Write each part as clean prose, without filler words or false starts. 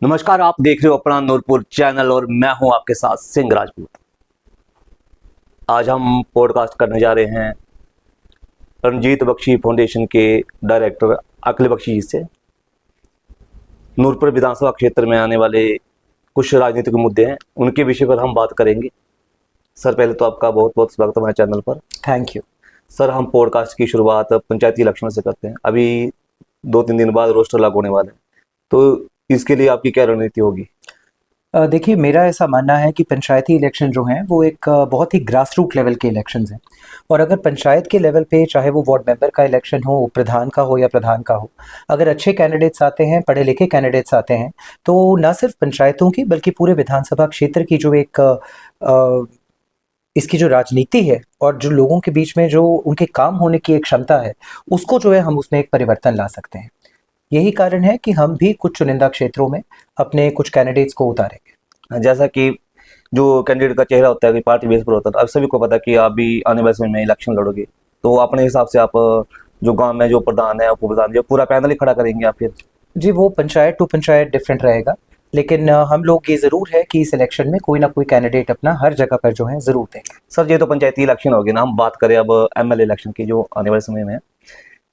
नमस्कार, आप देख रहे हो अपना नूरपुर चैनल और मैं हूं आपके साथ सिंह राजपूत। आज हम पॉडकास्ट करने जा रहे हैं रणजीत बख्शी फाउंडेशन के डायरेक्टर अखिल बख्शी जी से। नूरपुर विधानसभा क्षेत्र में आने वाले कुछ राजनीतिक मुद्दे हैं, उनके विषय पर हम बात करेंगे। सर, पहले तो आपका बहुत बहुत स्वागत है हमारे चैनल पर। Thank you. सर, हम पॉडकास्ट की शुरुआत पंचायती इलेक्शन से करते हैं। अभी 2-3 दिन बाद रोस्टर लागू होने वाले हैं, तो इसके लिए आपकी क्या रणनीति होगी? देखिए, मेरा ऐसा मानना है कि पंचायती इलेक्शन जो हैं वो एक बहुत ही ग्रास रूट लेवल के इलेक्शंस हैं। और अगर पंचायत के लेवल पे, चाहे वो वार्ड मेंबर का इलेक्शन हो, प्रधान का हो या प्रधान का हो, अगर अच्छे कैंडिडेट्स आते हैं, पढ़े लिखे कैंडिडेट्स आते हैं, तो ना सिर्फ पंचायतों की बल्कि पूरे विधानसभा क्षेत्र की जो एक इसकी जो राजनीति है और जो लोगों के बीच में जो उनके काम होने की एक क्षमता है, उसको जो है हम उसमें एक परिवर्तन ला सकते हैं। यही कारण है कि हम भी कुछ चुनिंदा क्षेत्रों में अपने कुछ कैंडिडेट्स को उतारेंगे। जैसा कि जो कैंडिडेट का चेहरा होता है कि पार्टी बेस पर होता है, तो अब सभी को पता है कि आप भी आने वाले समय में इलेक्शन लड़ोगे, तो अपने हिसाब से आप जो गांव में जो प्रधान है, उप प्रधान, जो पूरा पैनल ही खड़ा करेंगे आप फिर? जी, वो पंचायत टू पंचायत डिफरेंट रहेगा, लेकिन हम लोग ये ज़रूर है कि इस इलेक्शन में कोई ना कोई कैंडिडेट अपना हर जगह पर जो है ज़रूर देंगे। सर, ये तो पंचायती इलेक्शन हो गए ना, हम बात करें अब एमएलए इलेक्शन की जो आने वाले समय में है।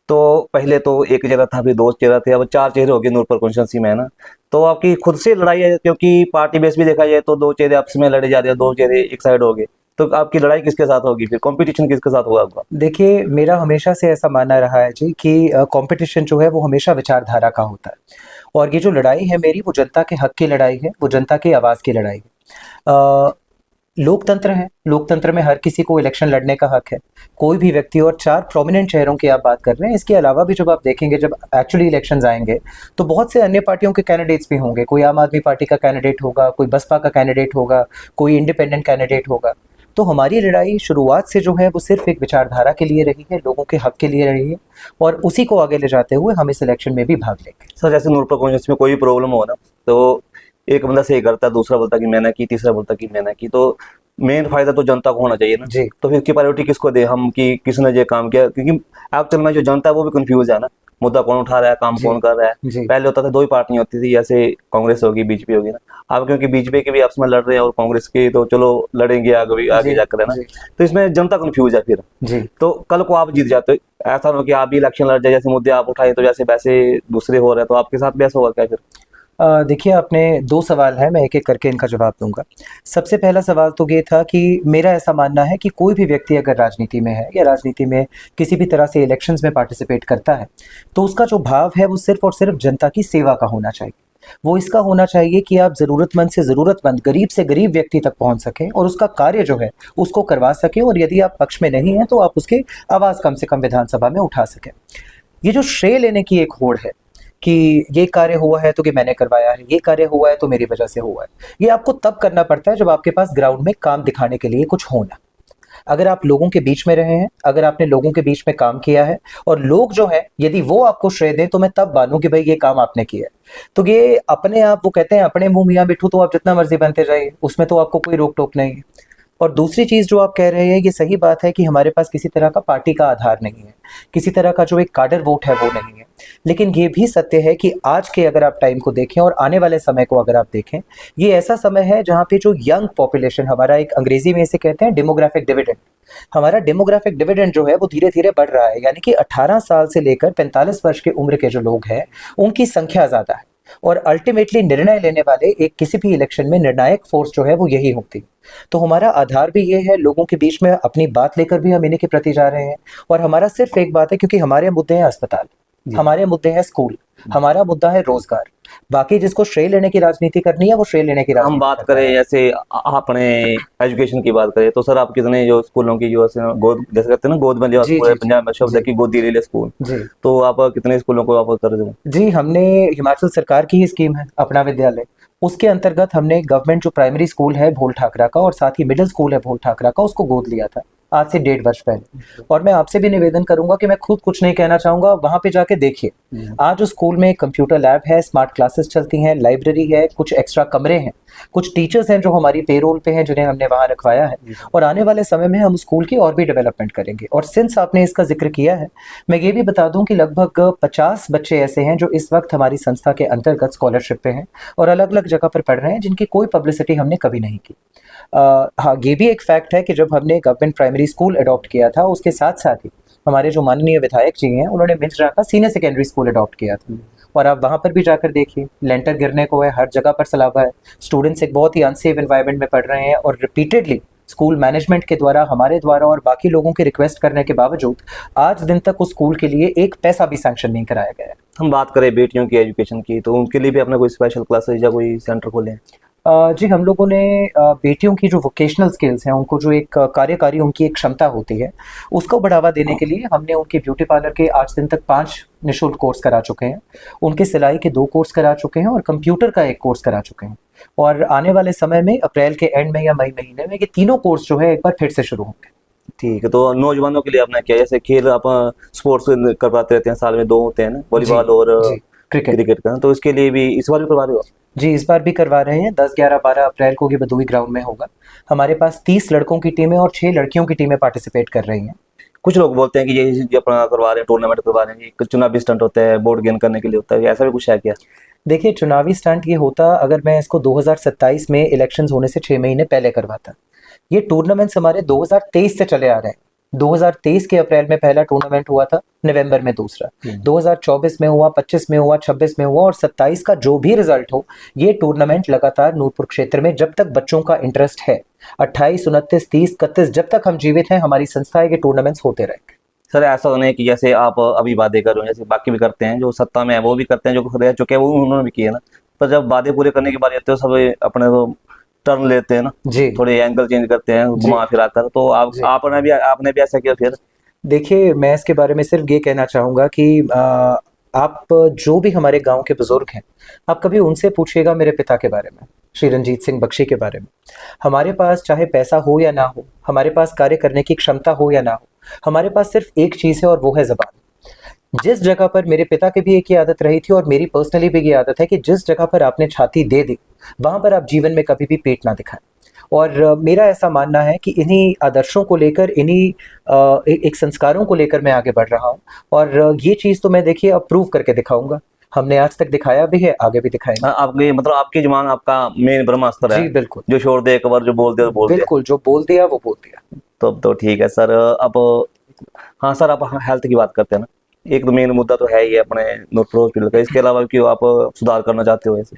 तो पहले तो एक चेहरा था, अभी 2 चेहरा थे, अब 4 चेहरे हो गए नूरपुर कॉन्स्टिट्यूंसी में, है ना। तो आपकी खुद से लड़ाई है, क्योंकि पार्टी बेस भी देखा जाए तो 2 चेहरे आपस में लड़े जा रहे हैं, 2 चेहरे एक साइड हो गए, तो आपकी लड़ाई किसके साथ होगी फिर? कंपटीशन किसके साथ होगा आपका? देखिए, मेरा हमेशा से ऐसा मानना रहा है जी कि कंपटीशन जो है वो हमेशा विचारधारा का होता है। और ये जो लड़ाई है मेरी, वो जनता के हक की लड़ाई है, वो जनता की आवाज़ की लड़ाई है। लोकतंत्र है, लोकतंत्र में हर किसी को इलेक्शन लड़ने का हक है, कोई भी व्यक्ति। और 4 प्रोमिनेंट चेहरों की आप बात कर रहे हैं, इसके अलावा भी जब आप देखेंगे, जब एक्चुअली इलेक्शंस आएंगे, तो बहुत से अन्य पार्टियों के कैंडिडेट्स भी होंगे। कोई आम आदमी पार्टी का कैंडिडेट होगा, कोई बसपा का कैंडिडेट होगा, कोई इंडिपेंडेंट कैंडिडेट होगा। तो हमारी लड़ाई शुरुआत से जो है वो सिर्फ एक विचारधारा के लिए रही है, लोगों के हक के लिए रही है, और उसी को आगे ले जाते हुए हम इस इलेक्शन में भी भाग लेंगे। सर, जैसे नूरपुर कॉन्स्टिट्यूंसी में कोई भी प्रॉब्लम हो ना, तो एक बंदा सही करता है, दूसरा बोलता कि मैंने की, तीसरा बोलता कि मैंने की, तो मेन फायदा तो जनता को होना चाहिए ना। जी। तो फिर इसकी प्रायोरिटी किसको दे हम कि किसने ये काम किया? क्योंकि एक्चुअल में जो जनता है वो भी कंफ्यूज है ना, मुद्दा कौन उठा रहा है, काम जी। कौन कर रहा है। जी। पहले होता था 2 ही पार्टियां होती थी, जैसे कांग्रेस होगी, बीजेपी होगी ना। अब क्योंकि बीजेपी के भी आपस में लड़ रहे हैं और कांग्रेस के, तो चलो लड़ेंगे आगे आगे जी। जाकर, है ना। जी। तो इसमें जनता कंफ्यूज है फिर। जी। तो कल को आप जीत जाते हो, ऐसा ना हो कि आप भी इलेक्शन लड़ जाए, जैसे मुद्दे आप उठाए तो जैसे वैसे दूसरे हो रहे हैं, तो आपके साथ भी ऐसा होगा क्या फिर? देखिए, आपने 2 सवाल हैं, मैं एक-एक करके इनका जवाब दूँगा। सबसे पहला सवाल तो ये था कि मेरा ऐसा मानना है कि कोई भी व्यक्ति अगर राजनीति में है या राजनीति में किसी भी तरह से इलेक्शंस में पार्टिसिपेट करता है, तो उसका जो भाव है वो सिर्फ़ और सिर्फ़ जनता की सेवा का होना चाहिए। वो इसका होना चाहिए कि आप ज़रूरतमंद से ज़रूरतमंद, गरीब से गरीब व्यक्ति तक पहुँच सकें और उसका कार्य जो है उसको करवा सकें, और यदि आप पक्ष में नहीं हैं तो आप उसकी आवाज़ कम से कम विधानसभा में उठा सकें। ये जो श्रेय लेने की एक होड़ है कि ये कार्य हुआ है तो कि मैंने करवाया है, ये कार्य हुआ है तो मेरी वजह से हुआ है, ये आपको तब करना पड़ता है जब आपके पास ग्राउंड में काम दिखाने के लिए कुछ होना। अगर आप लोगों के बीच में रहे हैं, अगर आपने लोगों के बीच में काम किया है और लोग जो हैं यदि वो आपको श्रेय दें, तो मैं तब मानूं कि भाई ये काम आपने किया है। तो ये अपने आप, वो कहते हैं अपने मुंह मियां मिट्ठू, तो आप जितना मर्जी बनते जाइए, उसमें तो आपको कोई रोक टोक नहीं है। और दूसरी चीज़ जो आप कह रहे हैं, ये सही बात है कि हमारे पास किसी तरह का पार्टी का आधार नहीं है, किसी तरह का जो एक काडर वोट है वो नहीं है। लेकिन ये भी सत्य है कि आज के अगर आप टाइम को देखें और आने वाले समय को अगर आप देखें, ये ऐसा समय है जहाँ पे जो यंग पॉपुलेशन, हमारा एक अंग्रेजी में इसे कहते हैं डेमोग्राफिक डिविडेंड, हमारा डेमोग्राफिक डिविडेंड जो है वो धीरे-धीरे बढ़ रहा है। यानी कि 18 साल से लेकर 45 वर्ष की उम्र के जो लोग हैं, उनकी संख्या ज़्यादा है। और अल्टीमेटली निर्णय लेने वाले एक किसी भी इलेक्शन में निर्णायक फोर्स जो है वो यही होती है। तो हमारा आधार भी ये है, लोगों के बीच में अपनी बात लेकर भी हम इन्हीं के प्रति जा रहे हैं। और हमारा सिर्फ एक बात है, क्योंकि हमारे मुद्दे हैं अस्पताल, हमारे मुद्दे हैं स्कूल, हमारा मुद्दा है रोजगार। बाकी जिसको श्रेय लेने की राजनीति करनी है वो श्रेय लेने की हम राजनीति बात करता करें है। जैसे अपने एजुकेशन की बात करें, तो सर आप कितने जो स्कूलों की जो है गोद, जैसे कहते हैं ना, गोद में जो जी स्कूल है, जी पंजाब में शब्द है जी कि गोदी ले ले स्कूल, जी तो आप कितने स्कूलों को आप कर दें? जी। हमने, हिमाचल सरकार की ही स्कीम है अपना विद्यालय, उसके अंतर्गत हमने गवर्नमेंट जो प्राइमरी स्कूल है भोल ठाकरा का और साथ ही मिडिल स्कूल है भोल ठाकरा का, उसको गोद लिया था। आज से 1.5 वर्ष पहले। और मैं आपसे भी निवेदन करूंगा कि मैं खुद कुछ नहीं कहना चाहूंगा, वहां पे जाके देखिए। आज उस स्कूल में कंप्यूटर लैब है, स्मार्ट क्लासेस चलती हैं, लाइब्रेरी है, कुछ एक्स्ट्रा कमरे हैं, कुछ टीचर्स हैं जो हमारी पेरोल पे हैं, जिन्हें हमने वहां रखवाया है। और आने वाले समय में हम स्कूल की और भी डेवलपमेंट करेंगे। और सिंस आपने इसका जिक्र किया है, मैं ये भी बता दूं कि लगभग 50 बच्चे ऐसे हैं जो इस वक्त हमारी संस्था के अंतर्गत स्कॉलरशिप पे हैं और अलग अलग जगह पर पढ़ रहे हैं, जिनकी कोई पब्लिसिटी हमने कभी नहीं की। हाँ, ये भी एक फैक्ट है कि जब हमने गवर्नमेंट प्राइमरी स्कूल अडॉप्ट किया था, उसके साथ साथ ही हमारे जो माननीय विधायक जी हैं, उन्होंने मिंजरा का सीनियर सेकेंडरी स्कूल अडॉप्ट किया था। और आप वहाँ पर भी जाकर देखिए, लेंटर गिरने को है, हर जगह पर सलाबा है, स्टूडेंट्स एक बहुत ही अनसेफ एनवायरनमेंट में पढ़ रहे हैं। और रिपीटेडली स्कूल मैनेजमेंट के द्वारा, हमारे द्वारा और बाकी लोगों के रिक्वेस्ट करने के बावजूद आज दिन तक उस स्कूल के लिए एक पैसा भी सैंक्शन नहीं कराया गया है। हम बात करें बेटियों की एजुकेशन की, तो उनके लिए भी अपने कोई स्पेशल क्लासेज या कोई सेंटर खोले हैं? जी, हम लोगों ने बेटियों की जो वोकेशनल स्किल्स हैं, उनको जो एक कार्यकारी उनकी एक क्षमता होती है, उसको बढ़ावा देने के लिए हमने उनके ब्यूटी पार्लर के आज दिन तक 5 निःशुल्क कोर्स करा चुके हैं, उनके सिलाई के 2 कोर्स करा चुके हैं और कंप्यूटर का 1 कोर्स करा चुके हैं। और आने वाले समय में अप्रैल के एंड में या मई महीने में ये तीनों कोर्स जो है एक बार फिर से शुरू होंगे। ठीक है, तो नौजवानों के लिए आपने क्या, जैसे खेल आप स्पोर्ट्स करवाते रहते हैं, साल में 2 होते हैं ना, वॉलीबॉल और क्रिकेट का, तो इसके लिए भी इस बार भी करवा रहे हो? जी, इस बार भी करवा रहे हैं। 10, 11, 12 अप्रैल को ये बदुई ग्राउंड में होगा। हमारे पास 30 लड़कों की टीमें और 6 लड़कियों की टीमें पार्टिसिपेट कर रही हैं। कुछ लोग बोलते हैं कि ये जो अपना करवा रहे हैं, टूर्नामेंट करवा रहे हैं, ये चुनावी स्टंट होता है, वोट गेन करने के लिए होता है, ऐसा भी कुछ है क्या? देखिए, चुनावी स्टंट ये होता अगर मैं इसको 2027 में इलेक्शंस होने से 6 महीने पहले करवाता। ये टूर्नामेंट्स हमारे 2023 से चले आ रहे हैं। 2023 के अप्रैल में पहला टूर्नामेंट हुआ था, नवंबर में दूसरा, 2024 में हुआ, 25 में हुआ, 26 में हुआ और 27 का जो भी रिजल्ट हो, ये टूर्नामेंट लगातार नूरपुर क्षेत्र में जब तक बच्चों का इंटरेस्ट है, 28, 29, 30, 31, जब तक हम जीवित हैं, हमारी संस्था के टूर्नामेंट्स होते रहेंगे। सर, ऐसा होने की जैसे आप अभी वादे कर रहे हो, जैसे बाकी भी करते हैं, जो सत्ता में है वो भी करते हैं, जो रह चुके हैं वो उन्होंने भी किए ना, पर जब वादे पूरे करने की बात आती है सब अपने को टर्न लेते हैं ना जी, थोड़े एंगल चेंज करते हैं, घुमा फिरा कर, तो आपने भी ऐसा किया फिर? देखिए, मैं इसके बारे में सिर्फ ये कहना चाहूँगा कि आप जो भी हमारे गांव के बुजुर्ग हैं, आप कभी उनसे पूछिएगा मेरे पिता के बारे में, श्री रंजीत सिंह बख्शी के बारे में। हमारे पास चाहे पैसा हो या ना हो, हमारे पास कार्य करने की क्षमता हो या ना हो, हमारे पास सिर्फ एक चीज़ है और वो है ज़बान। जिस जगह पर मेरे पिता की भी एक ही आदत रही थी और मेरी पर्सनली भी ये आदत है कि जिस जगह पर आपने छाती दे दी, वहाँ पर आप जीवन में कभी भी पेट ना दिखाएं। और मेरा ऐसा मानना है कि इन्हीं आदर्शों को लेकर, इन्हीं एक संस्कारों को लेकर मैं आगे बढ़ रहा हूँ। और ये चीज़ तो मैं देखिए अब प्रूव करके दिखाऊंगा। हमने आज तक दिखाया भी है, आगे भी दिखाएंगे। आपके मतलब आपकी जुबान आपका मेन ब्रह्मास्त्र है? जी बिल्कुल, जो छोड़ दे एक बार, जो बोल दे तो बोल दिया। बिल्कुल, जो बोल दिया वो बोल दिया। तो ठीक है सर। अब हाँ सर, आप हेल्थ की बात करते हैं ना, एक तो मेन मुद्दा तो है ही अपने नूरपुर हॉस्पिटल का, इसके अलावा क्यों आप सुधार करना चाहते हो ऐसे?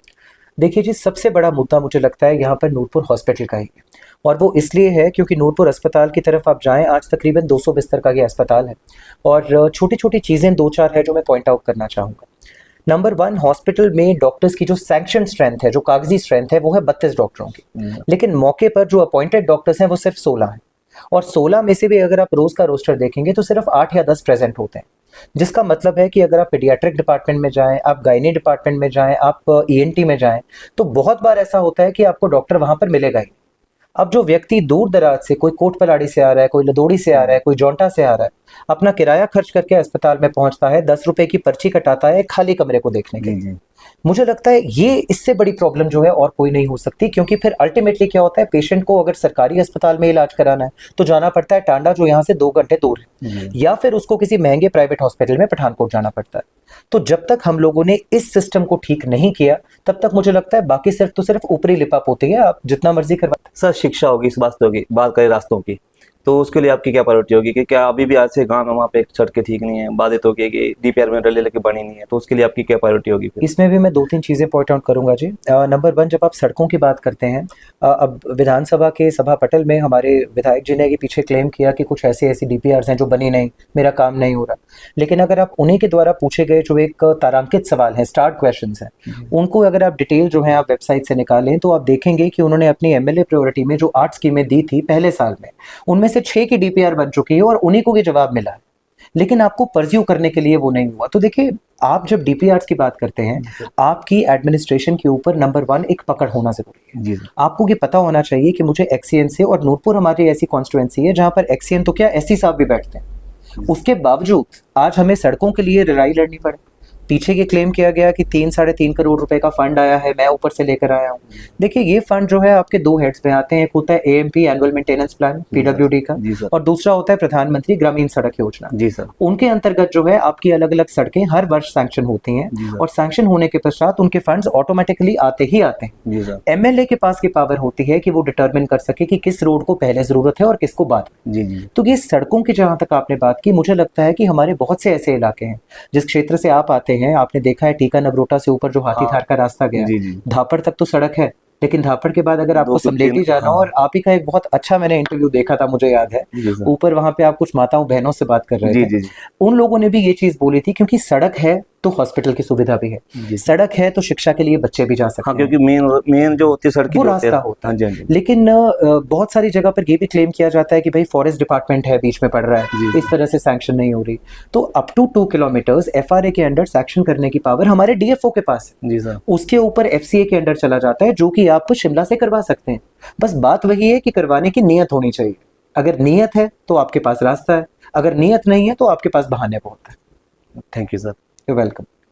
देखिए जी, सबसे बड़ा मुद्दा मुझे लगता है यहाँ पर नूरपुर हॉस्पिटल का ही है। और वो इसलिए है क्योंकि नूरपुर अस्पताल की तरफ आप जाएं, आज तकरीबन 200 बिस्तर का ये अस्पताल है। और छोटी छोटी चीज़ें 2-4 है जो मैं पॉइंट आउट करना चाहूँगा। नंबर 1, हॉस्पिटल में डॉक्टर्स की जो सैंक्शन स्ट्रेंथ है, जो कागजी स्ट्रेंथ है, वो है 32 डॉक्टरों की। लेकिन मौके पर जो अपॉइंटेड डॉक्टर्स हैं वो सिर्फ 16 हैं। और 16 में से भी अगर आप रोज का रोस्टर देखेंगे तो सिर्फ 8 या 10 प्रेजेंट होते हैं। जिसका मतलब है कि अगर आप पीडियाट्रिक डिपार्टमेंट में जाएं, आप गायनी डिपार्टमेंट में जाएं, आप ईएनटी में जाएं, तो बहुत बार ऐसा होता है कि आपको डॉक्टर वहां पर मिलेगा ही। अब जो व्यक्ति दूर दराज से, कोई कोटपलाड़ी से आ रहा है, कोई लदोड़ी से आ रहा है, कोई जौंटा से आ रहा है, अपना किराया खर्च करके अस्पताल में पहुंचता है, 10 रुपए की पर्ची कटाता है खाली कमरे को देखने के लिए। मुझे लगता है ये इससे बड़ी प्रॉब्लम जो है और कोई नहीं हो सकती। क्योंकि फिर अल्टीमेटली क्या होता है, पेशेंट को अगर सरकारी अस्पताल में इलाज कराना है तो जाना पड़ता है टांडा, जो यहाँ से 2 घंटे दूर है, या फिर उसको किसी महंगे प्राइवेट हॉस्पिटल में पठानकोट जाना पड़ता है। तो जब तक हम लोगों ने इस सिस्टम को ठीक नहीं किया, तब तक मुझे लगता है बाकी सिर्फ ऊपरी लिपाप होती है, आप जितना मर्जी करवा। सर, शिक्षा होगी, इस बात होगी, बात करें रास्तों की, तो उसके लिए आपकी क्या प्रायोरिटी होगी? कि क्या अभी भी आज से गांव में वहाँ पे सड़कें ठीक नहीं है, बातें तो कि डीपीआर में रले लेके बनी नहीं है, तो उसके लिए आपकी क्या प्रायोरिटी होगी फिर? इसमें भी मैं 2-3 चीज़ें पॉइंट आउट करूंगा जी। नंबर 1, जब आप सड़कों की बात करते हैं, अब विधानसभा के सभा पटल में हमारे विधायक जी ने ये पीछे क्लेम किया कि कुछ ऐसी डीपीआर हैं जो बनी नहीं, मेरा काम नहीं हो रहा। लेकिन अगर आप उन्हीं के द्वारा पूछे गए जो एक तारांकित सवाल हैं, स्टार्ट क्वेश्चन हैं, उनको अगर आप डिटेल जो है आप वेबसाइट से निकालें, तो आप देखेंगे कि उन्होंने अपनी एमएलए प्रायोरिटी में जो 8 स्कीमें दी थी पहले साल में, उनमें से 6 की डीपीआर बन चुकी है और उन्हीं को ये जवाब मिला है लेकिन आपको परस्यू करने के लिए वो नहीं हुआ। तो देखिए, आप जब डीपीआर्स की बात करते हैं, आपकी एडमिनिस्ट्रेशन के ऊपर नंबर 1 एक पकड़ होना जरूरी है। जी सर। आपको ये पता होना चाहिए कि मुझे एक्सीएन से, और नूरपुर हमारी ऐसी कॉन्स्टिट्यूएंसी है जहां पर एक्सीएन तो क्या एससी साहब भी बैठते हैं, उसके बावजूद आज हमें सड़कों के लिए लड़ाई लड़नी पड़े। पीछे ये क्लेम किया गया कि 3-3.5 करोड़ रुपए का फंड आया है, मैं ऊपर से लेकर आया हूँ। देखिए, ये फंड जो है आपके 2 हेड्स में आते हैं। एक होता है AMP, annual maintenance plan, PWD का, जी सर। और दूसरा होता है प्रधानमंत्री ग्रामीण सड़क योजना। जी सर। उनके अंतर्गत जो है आपकी अलग अलग सड़कें हर वर्ष सैंक्शन होती हैं, जी सर। और सैंक्शन होने के पश्चात उनके फंड्स ऑटोमेटिकली आते ही आते हैं। जी सर। एमएलए के पास की पावर होती है कि वो डिटरमिन कर सके कि किस रोड को पहले जरूरत है और किसको बाद में। जी जी। तो ये सड़कों की जहां तक आपने बात की, मुझे लगता है कि हमारे बहुत से ऐसे इलाके हैं जिस क्षेत्र से आप आते हैं, आपने देखा है टीका नगरोटा से ऊपर जो हाथीधार का रास्ता गया, जी जी। धापड़ तक तो सड़क है, लेकिन धापड़ के बाद अगर आपको 2 से 3 समलेटी जाना हो, हाँ। और आप ही का एक बहुत अच्छा मैंने इंटरव्यू देखा था, मुझे याद है, जी सर। ऊपर वहां पे आप कुछ माताओं बहनों से बात कर रहे जी थे। जी जी। उन लोगों ने भी ये चीज बोली थी, क्योंकि सड़क है तो हॉस्पिटल की सुविधा भी है, जी। सड़क है तो शिक्षा के लिए बच्चे भी जा सकते हाँ, हैं, क्योंकि मेन जो होती है सड़क की वो जो होती है। रास्ता होता हाँ है। जी हाँ जी। लेकिन बहुत सारी जगह पर ये भी क्लेम किया जाता है कि भाई फॉरेस्ट डिपार्टमेंट है, बीच में पड़ रहा है, जी। इस तरह से सैंक्शन नहीं हो रही। तो अप टू 2 किलोमीटर्स एफआरए के अंडर सैंक्शन करने की पावर हमारे डीएफओ के पास है। जी सर। उसके ऊपर एफसीए के अंडर चला जाता है, जो कि आप शिमला से करवा सकते हैं। बस बात वही है कि करवाने की नीयत होनी चाहिए। अगर नीयत है तो आपके पास रास्ता है, अगर नीयत नहीं है तो आपके पास बहाने बहुत है। Thank you sir. You welcome.